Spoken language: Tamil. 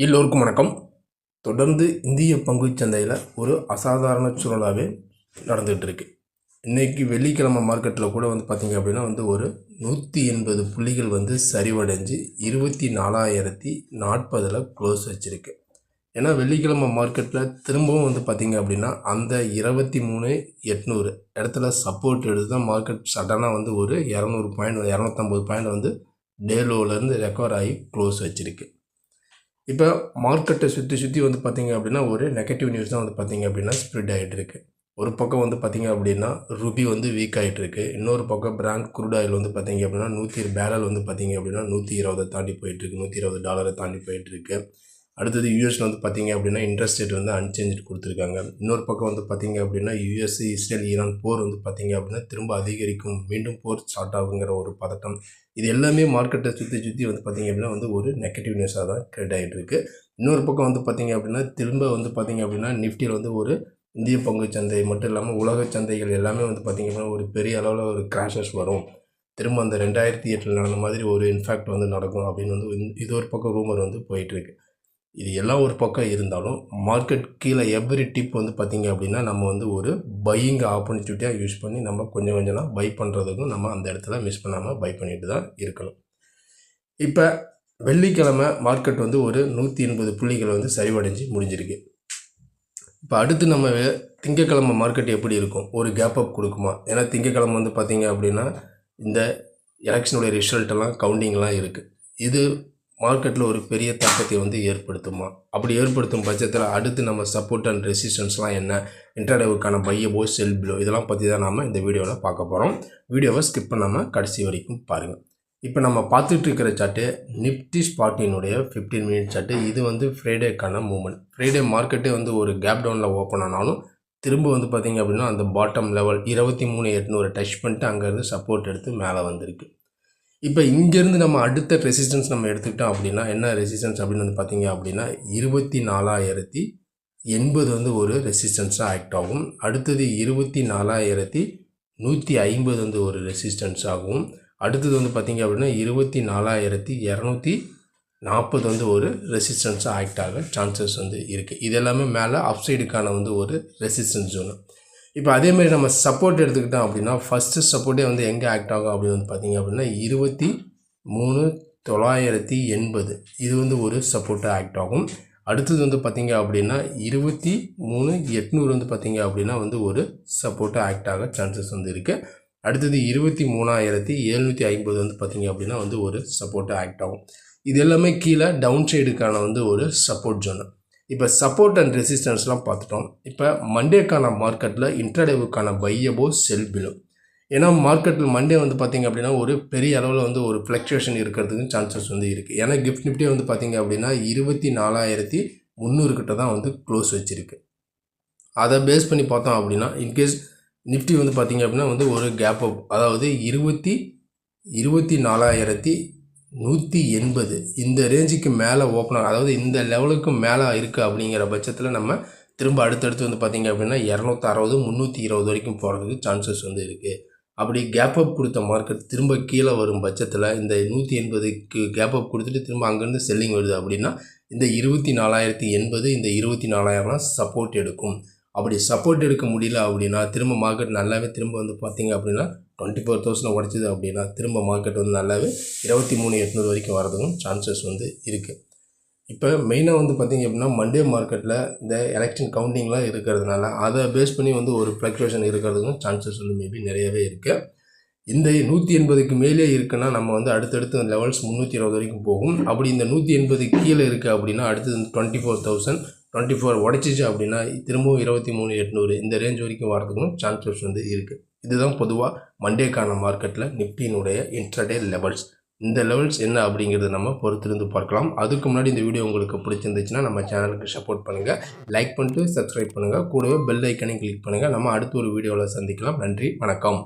எல்லோருக்கும் வணக்கம். தொடர்ந்து இந்திய பங்குச் சந்தையில் ஒரு அசாதாரண சூழலாகவே நடந்துகிட்டு இருக்கு. இன்றைக்கி வெள்ளிக்கிழமை மார்க்கெட்டில் கூட பார்த்திங்க அப்படின்னா ஒரு 180 புள்ளிகள் சரிவடைஞ்சு 24,040 க்ளோஸ் வச்சுருக்கு. ஏன்னா வெள்ளிக்கிழமை மார்க்கெட்டில் திரும்பவும் பார்த்திங்க அப்படின்னா அந்த 23,800 இடத்துல சப்போர்ட் எடுத்து தான் மார்க்கெட் சடனாக ஒரு 200 பாயிண்ட் 250 பாயிண்ட் டே லோவிலேருந்து ரெக்கவர் ஆகி க்ளோஸ் வச்சுருக்கு. இப்போ மார்க்கெட்டை சுற்றி பார்த்திங்க அப்படின்னா ஒரு நெகட்டிவ் நியூஸ் தான் பார்த்திங்க அப்படின்னா ஸ்ப்ரெட் ஆகிட்டு இருக்கு. ஒரு பக்கம் பார்த்திங்க அப்படின்னா ரூபி வீக் ஆகிட்டு இருக்கு. இன்னொரு பக்கம் பிராண்ட் குரூட் ஆயில் பார்த்திங்க அப்படின்னா 100 பேரல் பார்த்திங்க அப்படின்னா 120 தாண்டி போயிட்டுருக்கு, $120 தாண்டி போயிட்டுருக்கு. அடுத்தது யூஎஸில் பார்த்திங்க அப்படின்னா இன்ட்ரெஸ்ட் ரேட் அன்சேஞ்சு கொடுத்துருக்காங்க. இன்னொரு பக்கம் பார்த்திங்க அப்படின்னா யூஎஸ் இஸ்ரேல் ஈரான் போர் பார்த்திங்க அப்படின்னா திரும்ப அதிகரிக்கும், மீண்டும் போர் ஸ்டார்ட் ஆகுங்கிற ஒரு பதட்டம். இது எல்லாமே மார்க்கெட்டை சுற்றி பார்த்திங்க அப்படின்னா ஒரு நெகட்டிவ் நியூஸாக தான் கிரியேட் ஆகிட்டு இருக்குது. இன்னொரு பக்கம் பார்த்திங்க அப்படின்னா திரும்ப பார்த்திங்க அப்படின்னா நிஃப்டியில் ஒரு இந்திய பங்கு சந்தை மட்டும் இல்லாமல் உலக சந்தைகள் எல்லாமே பார்த்திங்க அப்படின்னா ஒரு பெரிய அளவில் ஒரு கிராஷஸ் வரும், திரும்ப அந்த 2008 நடந்த மாதிரி ஒரு இன்ஃபேக்ட் நடக்கும் அப்படின்னு இது ஒரு பக்கம் ரூமர் போயிட்டுருக்கு. இது எல்லாம் ஒரு பக்கம் இருந்தாலும் மார்க்கெட் கீழே எவ்ரி டிப் பார்த்திங்க அப்படின்னா நம்ம ஒரு பையிங் ஆப்பர்ச்சுனிட்டியாக யூஸ் பண்ணி நம்ம கொஞ்சம் பை பண்ணுறதுக்கும் நம்ம அந்த இடத்துல மிஸ் பண்ணாமல் பை பண்ணிட்டு தான் இருக்கணும். இப்போ வெள்ளிக்கிழமை மார்க்கெட் ஒரு 180 புள்ளிகள் சரிவடைஞ்சு முடிஞ்சிருக்கு. இப்போ அடுத்து நம்ம திங்கக்கிழமை மார்க்கெட் எப்படி இருக்கும், ஒரு கேப் அப் கொடுக்குமா? ஏன்னா திங்கக்கிழமை பார்த்திங்க அப்படின்னா இந்த எலெக்ஷனுடைய ரிசல்ட்டெல்லாம் கவுண்டிங்லாம் இருக்குது. இது மார்க்கெட்டில் ஒரு பெரிய தாக்கத்தை ஏற்படுத்துமா? அப்படி ஏற்படுத்தும் பட்சத்தில் அடுத்து நம்ம சப்போர்ட் அண்ட் ரெசிஸ்டன்ஸ்லாம் என்ன, இன்ட்ராடேவுக்கான பையபோ செல் பிலோ இதெல்லாம் பற்றி தான் நம்ம இந்த வீடியோவில் பார்க்க போகிறோம். வீடியோவை ஸ்கிப் பண்ணாமல் கடைசி வரைக்கும் பாருங்கள். இப்போ நம்ம பார்த்துட்டு இருக்கிற சார்ட்டு நிஃப்டி ஸ்பாட்டினுடைய 15 மினிட் சார்ட்டு. இது ஃப்ரைடேக்கான மூவ்மெண்ட். ஃப்ரைடே மார்க்கெட்டே ஒரு கேப் டவுனில் ஓப்பன் ஆனாலும் திரும்ப பார்த்திங்க அப்படின்னா அந்த பாட்டம் லெவல் 23,800 டச் பண்ணிட்டு அங்கேருந்து சப்போர்ட் எடுத்து மேலே வந்திருக்கு. இப்போ இங்கேருந்து நம்ம அடுத்த ரெசிஸ்டன்ஸ் நம்ம எடுத்துக்கிட்டோம் அப்படின்னா என்ன ரெசிஸ்டன்ஸ் அப்படின்னு பார்த்திங்க அப்படின்னா 24,080 ஒரு ரெசிஸ்டன்ஸாக ஆக்ட் ஆகும். அடுத்தது 24,150 ஒரு ரெசிஸ்டன்ஸ் ஆகும். அடுத்தது பார்த்திங்க அப்படின்னா 24,240 ஒரு ரெசிஸ்டன்ஸாக ஆக்ட் ஆக சான்சஸ் இருக்குது. இது எல்லாமே மேலே அப்சைடுக்கான ஒரு ரெசிஸ்டன்ஸ் ஜோனு. இப்போ அதேமாதிரி நம்ம சப்போர்ட் எடுத்துக்கிட்டோம் அப்படின்னா ஃபஸ்ட்டு சப்போர்ட்டே எங்கே ஆக்ட் ஆகும் அப்படின்னு பார்த்திங்க அப்படின்னா 23,980 இது ஒரு சப்போர்ட்டாக ஆக்ட் ஆகும். அடுத்தது பார்த்திங்க அப்படின்னா 23,800 பார்த்திங்க அப்படின்னா ஒரு சப்போர்ட்டாக ஆக்ட் ஆக சான்சஸ் இருக்குது. அடுத்தது 23,750 பார்த்திங்க அப்படின்னா ஒரு சப்போர்ட்டாக ஆக்ட் ஆகும். இது எல்லாமே கீழே டவுன் சைடுக்கான ஒரு சப்போர்ட் ஜோனு. இப்போ சப்போர்ட் அண்ட் ரெசிஸ்டன்ஸ்லாம் பார்த்துட்டோம். இப்போ மண்டேக்கான மார்க்கெட்டில் இன்ட்ராடேவுக்கான பையபோ செல் பிலோ. ஏன்னா மார்க்கெட்டில் மண்டே பார்த்திங்க அப்படின்னா ஒரு பெரிய அளவில் ஒரு ஃப்ளக்சுவேஷன் இருக்கிறதுக்கு சான்சஸ் இருக்குது. ஏன்னா கிஃப்ட் நிஃப்டி பார்த்திங்க அப்படின்னா 24,300 கிட்ட தான் க்ளோஸ் வச்சுருக்கு. அதை பேஸ் பண்ணி பார்த்தோம் அப்படின்னா இன்கேஸ் நிஃப்டி பார்த்திங்க அப்படின்னா ஒரு கேப் அப், அதாவது 24,180 இந்த ரேஞ்சுக்கு மேலே ஓப்பன் ஆகும், அதாவது இந்த லெவலுக்கு மேலே இருக்குது அப்படிங்கிற பட்சத்தில் நம்ம திரும்ப அடுத்தடுத்து பார்த்திங்க அப்படின்னா 260 320 வரைக்கும் போகிறதுக்கு சான்சஸ் இருக்குது. அப்படி கேப் அப் கொடுத்த மார்க்கெட் திரும்ப கீழே வரும் பட்சத்தில் இந்த 180க்கு கேப் அப் கொடுத்துட்டு திரும்ப அங்கேருந்து செல்லிங் வருது அப்படின்னா இந்த 24,080 இந்த 24,000 சப்போர்ட் எடுக்கும். அப்படி சப்போர்ட் எடுக்க முடியல அப்படின்னா திரும்ப மார்க்கெட் நல்லாவே திரும்ப பார்த்திங்க அப்படின்னா 24,000 உடைச்சிது அப்படின்னா திரும்ப மார்க்கெட் நல்லாவே 23,800 வரைக்கும் வரதுக்கும் சான்சஸ் இருக்குது. இப்போ மெயினாக பார்த்திங்க அப்படின்னா மண்டே மார்க்கெட்டில் இந்த எலெக்ஷன் கவுண்டிங்லாம் இருக்கிறதுனால அதை பேஸ் பண்ணி ஒரு ஃப்ளக்சுவேஷன் இருக்கிறதுக்கும் சான்சஸ் மேபி நிறையவே இருக்குது. இந்த 180க்கு மேலே இருக்குன்னா நம்ம அடுத்தடுத்து லெவல்ஸ் 320 வரைக்கும் போகும். அப்படி இந்த 180 கீழே இருக்குது அப்படின்னா அடுத்தது 24,024 உடைச்சிச்சு அப்படின்னா திரும்பவும் 23,800 இந்த ரேஞ்ச் வரைக்கும் வரதுக்கும் சான்சஸ் இருக்குது. இதுதான் பொதுவாக மண்டேக்கான மார்க்கெட்டில் நிஃப்டியினுடைய இன்ட்ராடே லெவல்ஸ். இந்த லெவல்ஸ் என்ன அப்படிங்கிறத நம்ம பொறுத்திருந்து பார்க்கலாம். அதுக்கு முன்னாடி இந்த வீடியோ உங்களுக்கு பிடிச்சிருந்துச்சுன்னா நம்ம சேனலுக்கு சப்போர்ட் பண்ணுங்கள், லைக் பண்ணிட்டு சப்ஸ்கிரைப் பண்ணுங்கள், கூடவே பெல் ஐக்கனையும் கிளிக் பண்ணுங்கள். நம்ம அடுத்த ஒரு வீடியோவில் சந்திக்கலாம். நன்றி, வணக்கம்.